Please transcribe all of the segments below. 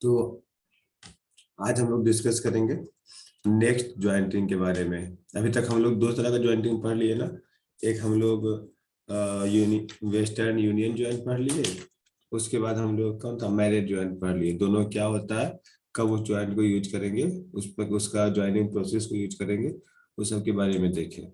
तो आज हम लोग डिस्कस करेंगे नेक्स्ट ज्वाइंटिंग के बारे में। अभी तक हम लोग दो तरह का ज्वाइंटिंग पढ़ लिए ना। एक हम लोग वेस्टर्न यूनियन ज्वाइंट पढ़ लिए, उसके बाद हम लोग कौन था मैरिज ज्वाइंट पढ़ लिए। दोनों क्या होता है, कब उस ज्वाइंट को यूज करेंगे, उस पर उसका ज्वाइनिंग प्रोसेस को यूज करेंगे, उस सब के बारे में देखें।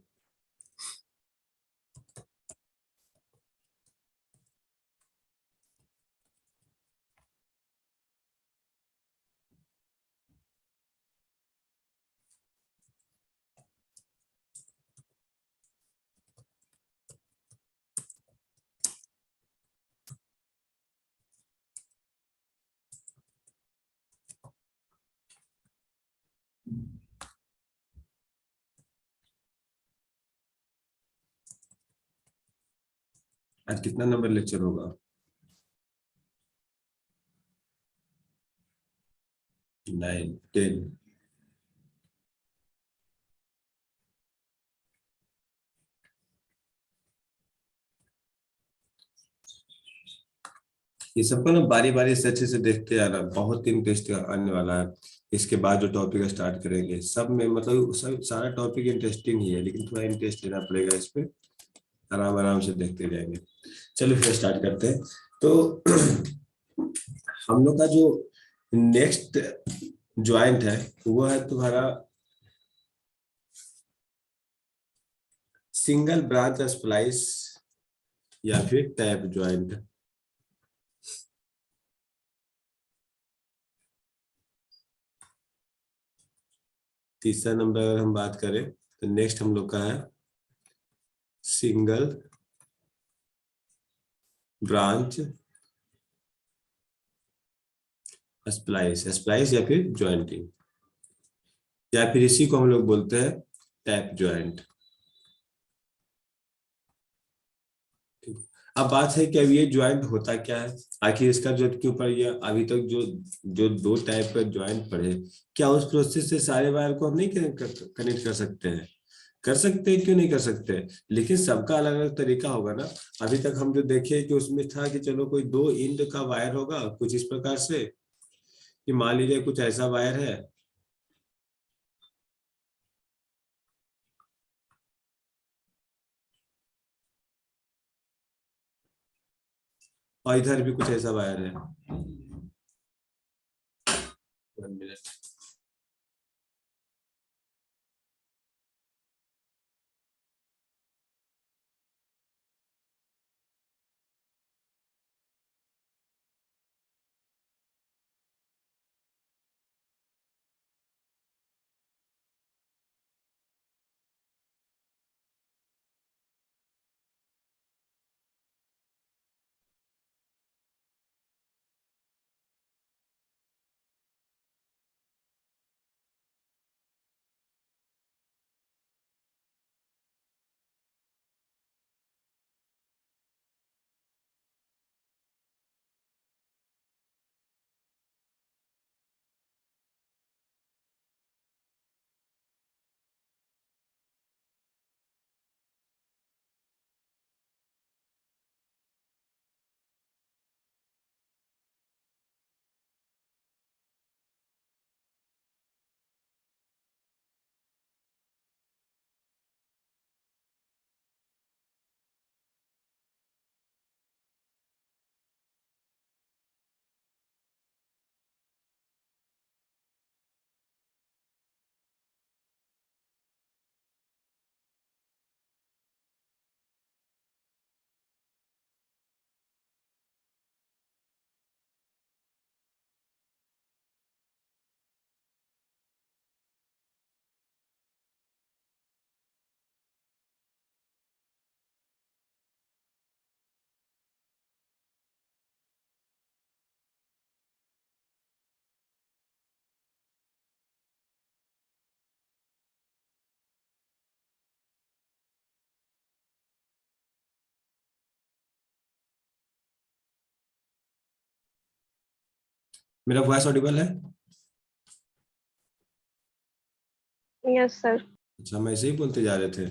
आज कितना नंबर लेक्चर होगा? 9, 10। ये सबको ना बारी बारी से अच्छे से देखते आना, बहुत इंटरेस्ट आने वाला है। इसके बाद जो टॉपिक स्टार्ट करेंगे सब में मतलब सब सारा टॉपिक इंटरेस्टिंग ही है, लेकिन थोड़ा इंटरेस्ट लेना पड़ेगा इस पे। आराम आराम से देखते जाएंगे। चलो फिर स्टार्ट करते हैं। तो हम लोग का जो नेक्स्ट ज्वाइंट है वो है तुम्हारा सिंगल ब्रांच स्प्लाइस या फिर टैप ज्वाइंट। तीसरा नंबर अगर हम बात करें तो नेक्स्ट हम लोग का है सिंगल ब्रांच स्प्लाइस, स्प्लाइस या फिर ज्वाइंटिंग, या फिर इसी को हम लोग बोलते हैं टैप ज्वाइंट। अब बात है कि अब ये ज्वाइंट होता क्या है, आखिर इसका जरूरत क्यों पड़ गया। अभी तक जो जो दो टाइप का ज्वाइंट पढ़े, क्या उस प्रोसेस से सारे वायर को हम नहीं कनेक्ट कर सकते हैं? कर सकते हैं, क्यों नहीं कर सकते, लेकिन सबका अलग अलग तरीका होगा ना। अभी तक हम जो देखे कि उसमें था कि चलो कोई दो इंड का वायर होगा कुछ इस प्रकार से, कि मान लीजिए कुछ ऐसा वायर है और इधर भी कुछ ऐसा वायर है। 1 मिनट। मेरा वॉइस ऑडिबल है? Yes sir. अच्छा, हम ऐसे ही बोलते जा रहे थे।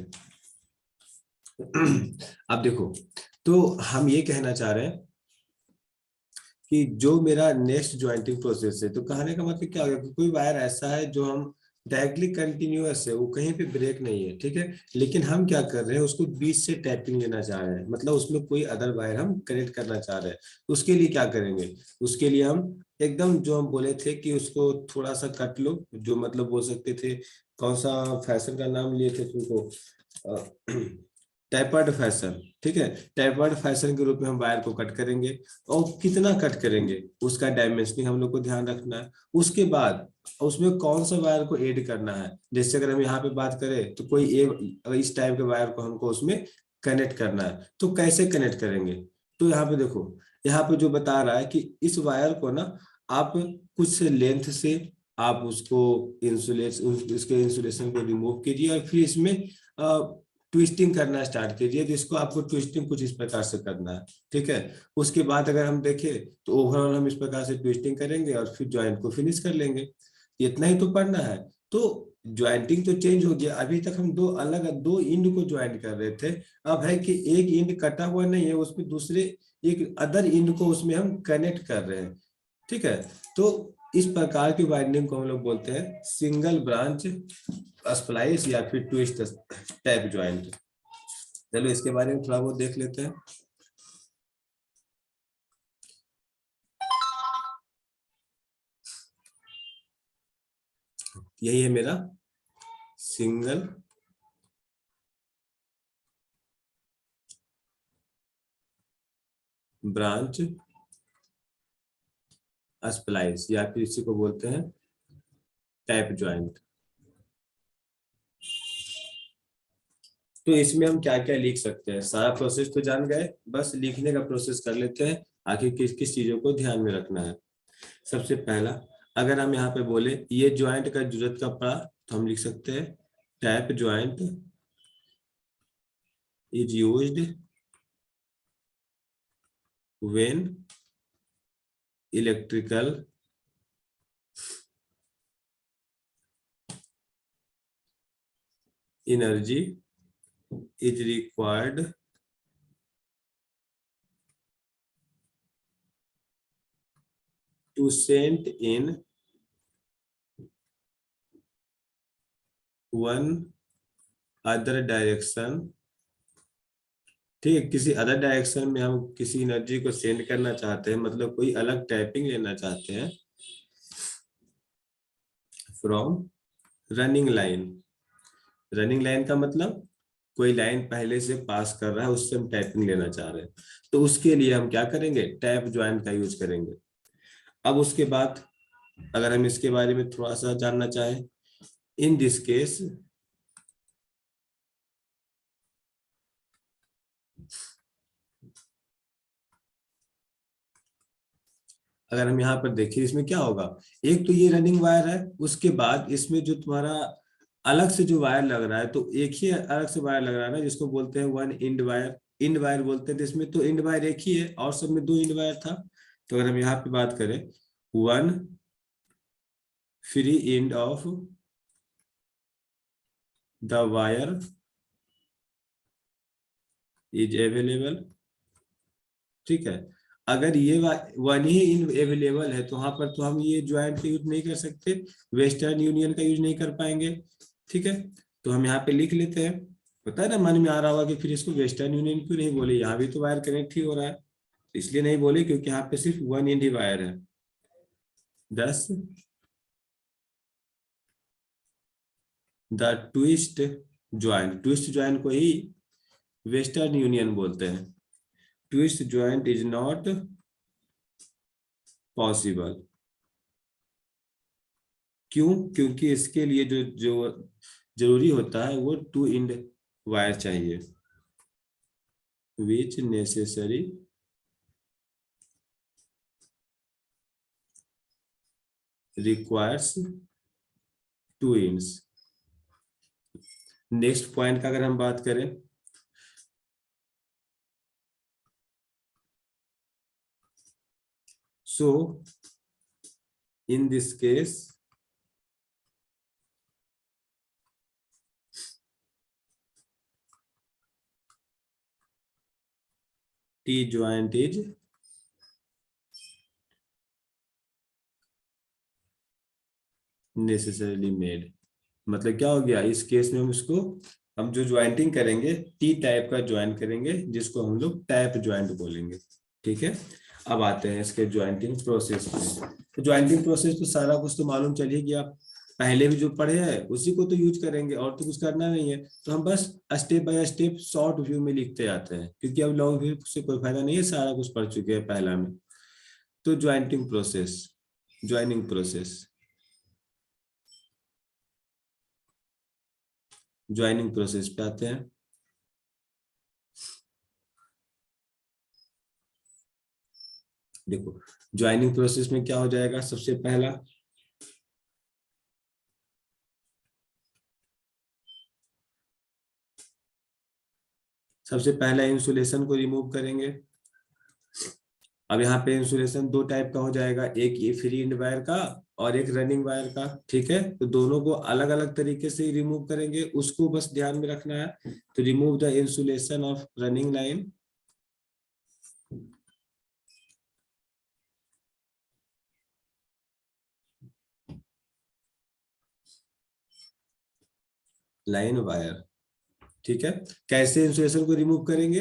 अब देखो, तो हम ये कहना चाह रहे हैं कि जो मेरा नेक्स्ट ज्वाइंटिंग प्रोसेस है, तो कहने का मतलब क्या हो गया कि कोई वायर ऐसा है जो हम डायरेक्टली कंटिन्यूअस है, वो कहीं पे ब्रेक नहीं है, ठीक है, लेकिन हम क्या कर रहे हैं, उसको बीच से टैपिंग लेना चाह रहे हैं, मतलब उसमें कोई अदर वायर हम कनेक्ट करना चाह रहे हैं। उसके लिए क्या करेंगे, उसके लिए हम एकदम जो हम बोले थे कि उसको थोड़ा सा कट लो, जो मतलब बोल सकते थे, कौन सा फैशन का नाम लिए थे तुमको, टैपर्ड फैशन, ठीक है, टैपर्ड फैशन के रूप में हम वायर को कट करेंगे। और कितना कट करेंगे उसका डायमेंशनिंग हम लोग को ध्यान रखना है। उसके बाद उसमें कौन सा वायर को ऐड करना है, जैसे अगर हम यहाँ पे बात करें तो कोई इस टाइप के वायर को हमको उसमें कनेक्ट करना है, तो कैसे कनेक्ट करेंगे। तो यहाँ पे देखो, यहाँ पे जो बता रहा है कि इस वायर को ना आप कुछ लेंथ से आप उसको इंसुलेशन, उसके इंसुलेशन को रिमूव कीजिए और फिर इसमें ट्विस्टिंग करना स्टार्ट कीजिए। तो इसको आपको ट्विस्टिंग कुछ इस प्रकार से करना है, ठीक है। उसके बाद अगर हम देखें तो ओवरऑल हम इस प्रकार से ट्विस्टिंग करेंगे और फिर ज्वाइंट को फिनिश कर लेंगे। इतना ही तो पढ़ना है। तो ज्वाइंटिंग तो चेंज हो गया, अभी तक हम दो इंड को ज्वाइंट कर रहे थे। अब है कि एक इंड कटा हुआ नहीं है, उसमें दूसरे एक अदर इंड को उसमें हम कनेक्ट कर रहे हैं, ठीक है। तो इस प्रकार की वाइंडिंग को हम लोग बोलते हैं सिंगल ब्रांच स्प्लाइस या फिर ट्विस्ट टाइप ज्वाइंट। चलो इसके बारे में थोड़ा बहुत देख लेते हैं। यही है मेरा सिंगल ब्रांच स्प्लाइस या फिर इसी को बोलते हैं टैप ज्वाइंट। तो इसमें हम क्या क्या लिख सकते हैं, सारा प्रोसेस तो जान गए, बस लिखने का प्रोसेस कर लेते हैं, आखिर किस किस चीजों को ध्यान में रखना है। सबसे पहला, अगर हम यहाँ पे बोले ये ज्वाइंट का जरूरत का पड़ा, तो हम लिख सकते हैं tap joint is used when electrical energy is required to sent in one other direction, ठीक है, किसी अदर डायरेक्शन में हम किसी एनर्जी को सेंड करना चाहते हैं, मतलब कोई अलग टैपिंग लेना चाहते हैं from running line. Running line का मतलब कोई लाइन पहले से पास कर रहा है, उससे हम टैपिंग लेना चाह रहे हैं, तो उसके लिए हम क्या करेंगे, टैप ज्वाइंट का यूज करेंगे। अब उसके बाद अगर हम इसके बारे में थोड़ा सा जानना चाहें, इन दिस केस अगर हम यहाँ पर देखिए, इसमें क्या होगा, एक तो ये रनिंग वायर है, उसके बाद इसमें जो तुम्हारा अलग से जो वायर लग रहा है, तो एक ही अलग से वायर लग रहा है ना, जिसको बोलते हैं one end wire, end wire बोलते हैं। तो इसमें तो इंड वायर एक ही है और सब में दो इंड वायर था। तो अगर हम यहाँ पे बात करें, one free end of the wire is available, ठीक है। अगर ये वन ही इन अवेलेबल है, तो वहां पर तो हम ये ज्वाइंट का यूज नहीं कर सकते, वेस्टर्न यूनियन का यूज नहीं कर पाएंगे, ठीक है। तो हम यहाँ पे लिख लेते हैं। पता है ना, मन में आ रहा होगा कि फिर इसको वेस्टर्न यूनियन क्यों नहीं बोले, यहाँ भी तो वायर कनेक्ट ही हो रहा है। तो इसलिए नहीं बोले क्योंकि यहाँ पे सिर्फ वन इंड ही वायर है। 10 the twist joint, twist joint को ही वेस्टर्न यूनियन बोलते हैं। Twist joint is not possible. क्यों, क्योंकि इसके लिए जो जो जरूरी होता है वो टू इंड वायर चाहिए, which necessary requires two ends. Next point का अगर हम बात करें, so in this case T joint is necessarily made. मतलब क्या हो गया इस केस में, हम जो ज्वाइंटिंग करेंगे टी टाइप का ज्वाइन करेंगे, जिसको हम लोग टैप ज्वाइंट बोलेंगे। ठीक है, अब आते हैं इसके ज्वाइंटिंग प्रोसेस में। तो ज्वाइंटिंग प्रोसेस तो सारा कुछ तो मालूम चलिए कि आप पहले भी जो पढ़े हैं उसी को तो यूज करेंगे, और तो कुछ करना नहीं है। तो हम बस step by step short view में लिखते जाते हैं, क्योंकि अब लॉन्ग व्यू से कोई फायदा नहीं है, सारा कुछ पढ़ चुके हैं पहला में। तो jointing process, joining process, joining process पे आते हैं। देखो ज्वाइनिंग प्रोसेस में क्या हो जाएगा, सबसे पहला इंसुलेशन को रिमूव करेंगे। अब यहाँ पे इंसुलेशन दो टाइप का हो जाएगा, एक ये फ्री एंड वायर का और एक रनिंग वायर का। ठीक है, तो दोनों को अलग अलग तरीके से रिमूव करेंगे, उसको बस ध्यान में रखना है। तो remove the insulation of running line, line wire. ठीक है, कैसे इंसुलेशन को रिमूव करेंगे,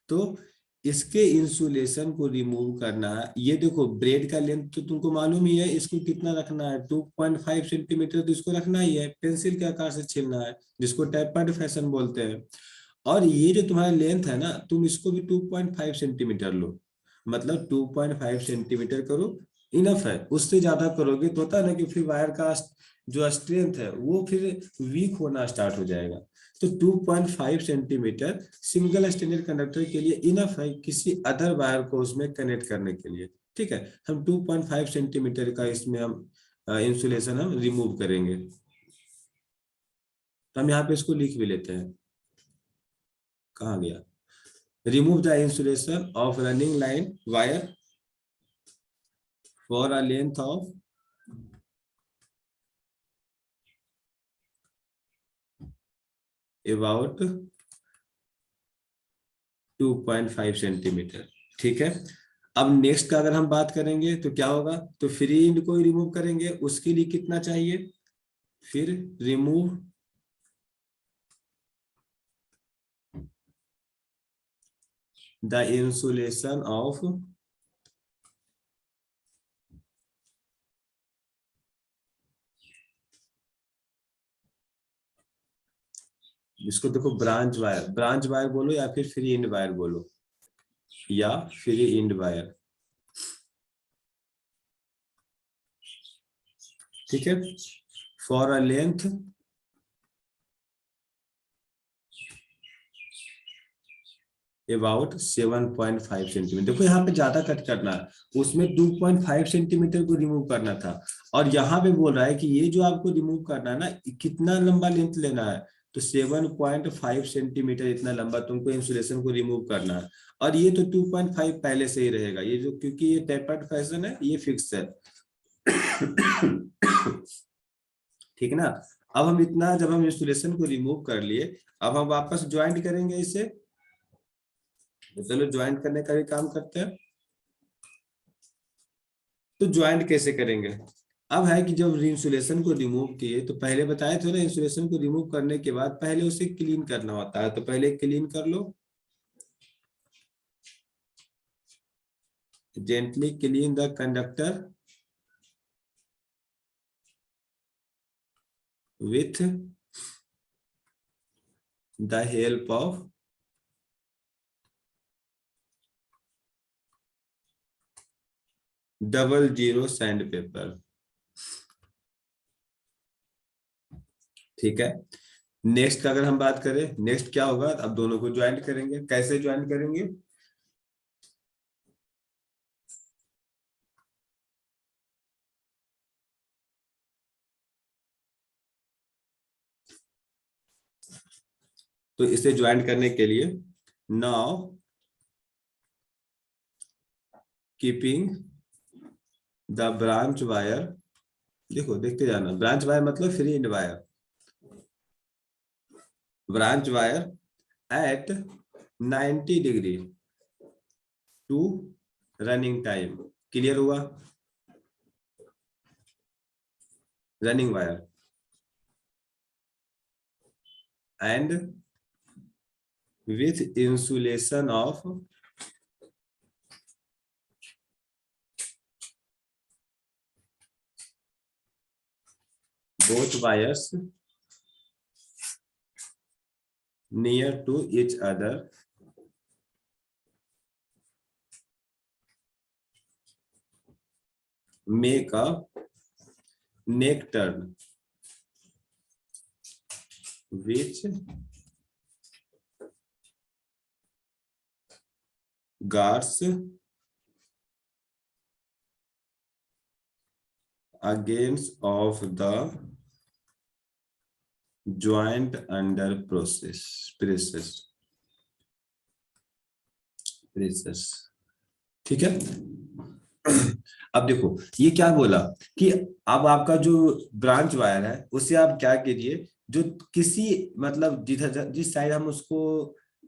तो इसके इंसुलेशन को रिमूव करना है। ये देखो ब्रेड का लेंथ तो तुमको मालूम ही है, इसको कितना रखना है, 2.5 सेंटीमीटर, तो इसको रखना ही है, पेंसिल के आकार से छीलना है, जिसको टैपर्ड फैशन बोलते हैं। और ये जो तुम्हारा लेंथ है ना, तुम इसको भी 2.5 सेंटीमीटर लो, मतलब 2.5 सेंटीमीटर करो, इनफ है। उससे ज्यादा करोगे तो होता है ना कि फिर वायर का जो स्ट्रेंथ है वो फिर वीक होना स्टार्ट हो जाएगा। तो 2.5 सेंटीमीटर सिंगल स्टैंडर्ड कंडक्टर के लिए इनफ है, किसी अदर वायर को उसमें कनेक्ट करने के लिए। ठीक है, हम 2.5 सेंटीमीटर का इसमें हम इंसुलेशन हम रिमूव करेंगे। तो हम यहाँ पे इसको लिख भी लेते हैं, कहाँ गया, remove the insulation of running line wire for a length of about 2.5 centimetre. ठीक है, अब नेक्स्ट का अगर हम बात करेंगे तो क्या होगा, तो फ्री एंड को रिमूव करेंगे, उसके लिए कितना चाहिए, फिर रिमूव द इंसुलेशन ऑफ इसको देखो ब्रांच वायर बोलो या फिर फ्री एंड वायर बोलो, या फ्री एंड वायर। ठीक है, for a length about 7.5 centimetre. देखो यहाँ पे ज्यादा कट करना है, उसमें 2.5 सेंटीमीटर को रिमूव करना था, और यहाँ पे बोल रहा है कि ये जो आपको रिमूव करना है ना, कितना लंबा लेंथ लेना है, तो 7.5 सेंटीमीटर इतना लंबा तुमको इंसुलेशन को रिमूव करना है। और ये तो 2.5 पहले से ही रहेगा, ये जो, क्योंकि ये टेपर्ड फैशन है, ये फिक्स है। ठीक है ना, अब हम इतना, जब हम इंसुलेशन को रिमूव कर लिए, अब हम वापस ज्वाइंट करेंगे इसे। तो चलो ज्वाइंट करने का भी काम करते हैं। तो ज्वाइंट कैसे करेंगे, अब है कि जब इंसुलेशन को रिमूव किए, तो पहले बताए थे ना, इंसुलेशन को रिमूव करने के बाद पहले उसे क्लीन करना होता है, तो पहले क्लीन कर लो, gently clean the conductor with the help of double zero sandpaper. ठीक है, नेक्स्ट का अगर हम बात करें, नेक्स्ट क्या होगा, अब दोनों को ज्वाइंट करेंगे। कैसे ज्वाइंट करेंगे, तो इसे ज्वाइंट करने के लिए, now keeping the branch wire, देखो देखते जाना, ब्रांच वायर मतलब free end wire, branch wire at 90 degree to running time. Clear हुआ, running wire and with insulation of both wires near to each other make a neck turn which guards against of the joint under pressures. ठीक है। अब देखो ये क्या बोला कि अब आपका जो ब्रांच वायर है उसे आप क्या कीजिए, जो किसी मतलब जिस साइड हम उसको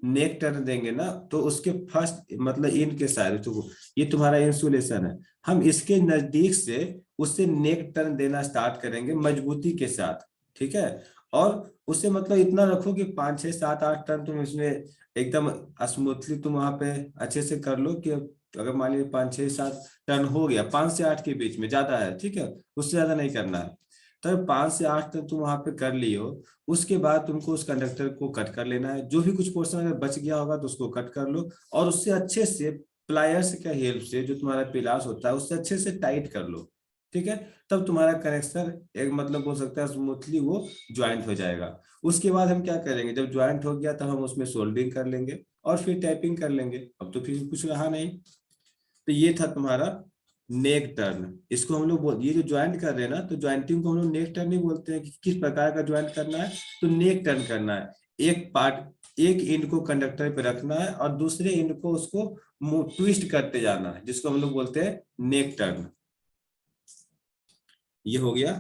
नेक टर्न देंगे ना, तो उसके फर्स्ट मतलब इन के साइड, तो ये तुम्हारा इंसुलेशन है, हम इसके नजदीक से उससे नेक टर्न देना स्टार्ट करेंगे मजबूती के साथ, ठीक है। और उसे मतलब इतना रखो कि 5 6 7 8 टर्न तुम इसमें एकदम स्मूथली तुम वहां पे अच्छे से कर लो कि अगर मान लीजिए 5 6 7 टर्न हो गया, 5 से 8 के बीच में ज्यादा है, ठीक है, उससे ज्यादा नहीं करना है। तो 5 से 8 टर्न तुम वहां पे कर लियो, उसके बाद तुमको उस कंडक्टर को कट कर लेना है, जो भी कुछ पोर्शन अगर बच गया होगा तो उसको कट कर लो और उससे अच्छे से प्लायर्स का हेल्प से जो तुम्हारा पिलास होता है उससे अच्छे से टाइट कर लो, ठीक है। तब तुम्हारा कनेक्शन एक मतलब बोल सकता है स्मूथली वो ज्वाइंट हो जाएगा। उसके बाद हम क्या करेंगे, जब ज्वाइंट हो गया तब हम उसमें सोल्डरिंग कर लेंगे और फिर टैपिंग कर लेंगे, अब तो फिर कुछ रहा नहीं। तो ये था तुम्हारा नेक टर्न। इसको हम लोग ये जो ज्वाइंट कर रहे हैं ना, तो ज्वाइंटिंग को हम लोग नेक टर्न ही बोलते हैं कि किस प्रकार का ज्वाइंट करना है, तो नेक टर्न करना है। एक पार्ट एक एंड को कंडक्टर पे रखना है और दूसरे एंड को उसको ट्विस्ट करते जाना है, जिसको हम लोग बोलते हैं नेक टर्न। ये हो गया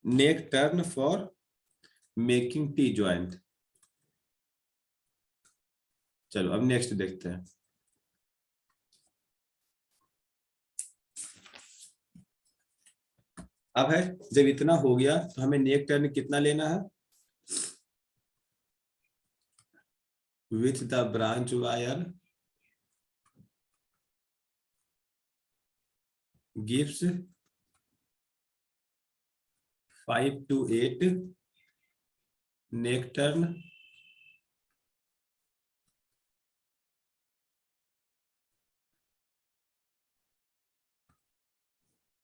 neck turn for making T joint. चलो अब नेक्स्ट देखते हैं। अब है जब इतना हो गया तो हमें नेक टर्न कितना लेना है, with the branch wire gives 5 to 8 neck turn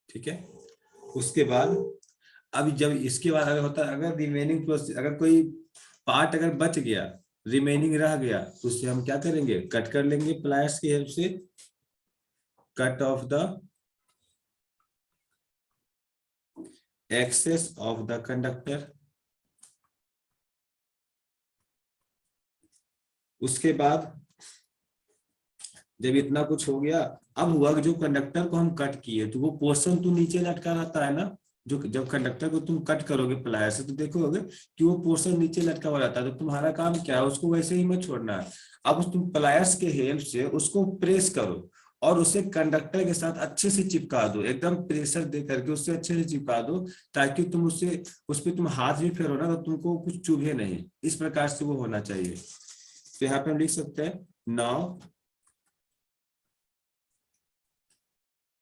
ठीक है। उसके बाद अब जब इसके बाद अगर होता है, अगर रिमेनिंग प्रोसेस अगर कोई पार्ट अगर बच गया, रिमेनिंग रह गया, तो उससे हम क्या करेंगे, कट कर लेंगे प्लायर्स की हेल्प से, cut off the excess of the conductor. उसके बाद जब इतना कुछ हो गया, अब हुआ कि जो कंडक्टर को हम कट किए तो वो पोर्शन तो नीचे लटका रहता है ना, जो जब कंडक्टर को तुम कट करोगे प्लायर से तो देखोगे कि वो पोर्शन नीचे लटका हुआ रहता है, तो तुम्हारा काम क्या है, उसको वैसे ही मत छोड़ना है। अब तुम प्लायर्स के हेल्प से उसको प्रेस करो और उसे कंडक्टर के साथ अच्छे से चिपका दो, एकदम प्रेशर दे करके उससे अच्छे से चिपका दो, ताकि तुम उससे उस पर तुम हाथ भी फेरो ना तो तुमको कुछ चुभे नहीं, इस प्रकार से वो होना चाहिए। तो यहाँ पे हम लिख सकते हैं नाउ